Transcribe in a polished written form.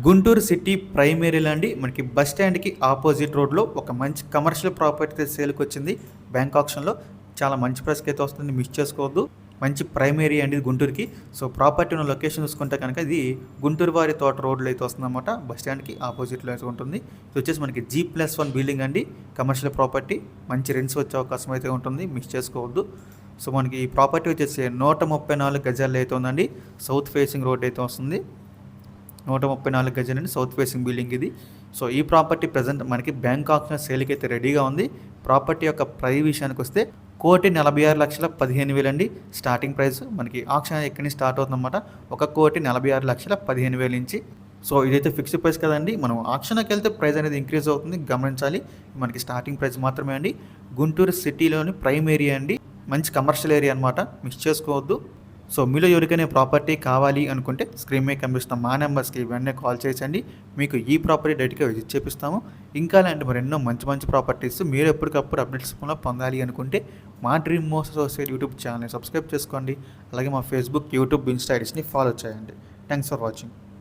Guntur city ప్రైమరీలో అండి మనకి bus స్టాండ్కి ఆపోజిట్ రోడ్లో ఒక మంచి కమర్షియల్ ప్రాపర్టీ సేల్కి వచ్చింది. బ్యాంక్ ఆప్షన్లో చాలా మంచి ప్రైస్కి అయితే వస్తుంది, మిస్ చేసుకోవద్దు. మంచి ప్రైమరీ అండి ఇది గుంటూరుకి. సో ప్రాపర్టీ ఉన్న లొకేషన్ చూసుకుంటే కనుక ఇది గుంటూరు వారి తోట రోడ్లో అయితే వస్తుందన్నమాట. బస్ స్టాండ్కి ఆపోజిట్లో అయితే ఉంటుంది. ఇది వచ్చేసి మనకి G+1 బిల్డింగ్ అండి, కమర్షియల్ ప్రాపర్టీ. మంచి రెంట్స్ వచ్చే అవకాశం అయితే ఉంటుంది, మిస్ చేసుకోవద్దు. సో మనకి ఈ ప్రాపర్టీ వచ్చేసి 134 గజాల్లో అయితే ఉందండి. సౌత్ ఫేసింగ్ రోడ్ అయితే వస్తుంది. 134 గజాలండి, సౌత్ ఫేసింగ్ బిల్డింగ్ ఇది. సో ఈ ప్రాపర్టీ ప్రజెంట్ మనకి బ్యాంక్ ఆప్షన్ సేల్కి అయితే రెడీగా ఉంది. ప్రాపర్టీ యొక్క ప్రైస్ విషయానికి వస్తే 1,46,15,000 అండి స్టార్టింగ్ ప్రైస్. మనకి ఆప్షన్ ఎక్కడి నుంచి స్టార్ట్ అవుతుందన్నమాట, 1,46,15,000 నుంచి. సో ఇదైతే ఫిక్స్డ్ ప్రైస్ కదండి. మనం ఆప్షన్కి వెళ్తే ప్రైస్ అనేది ఇంక్రీజ్ అవుతుంది, గమనించాలి. మనకి స్టార్టింగ్ ప్రైస్ మాత్రమే అండి. గుంటూరు సిటీలోని ప్రైమ్ ఏరియా అండి, మంచి కమర్షియల్ ఏరియా అనమాట, మిస్ చేసుకోవద్దు. సో మీలో ఎవరికైనా ప్రాపర్టీ కావాలి అనుకుంటే స్క్రీన్ మీద కనిపిస్తున్న మా నెంబర్స్కి వెంటనే కాల్ చేయండి. మీకు ఈ ప్రాపర్టీ డైరెక్ట్గా విజిట్ చేపిస్తాము. ఇంకా లాంటి మరెన్నో మంచి మంచి ప్రాపర్టీస్ మీరు ఎప్పటికప్పుడు అప్డేట్స్ పొందాలి అనుకుంటే మా డ్రీమ్ మోస్ట్ అసోసియేట్ యూట్యూబ్ ఛానల్ని సబ్స్క్రైబ్ చేసుకోండి. అలాగే మా ఫేస్బుక్, యూట్యూబ్, ఇన్స్టా ఐడీస్ని ఫాలో చేయండి. Thanks for watching.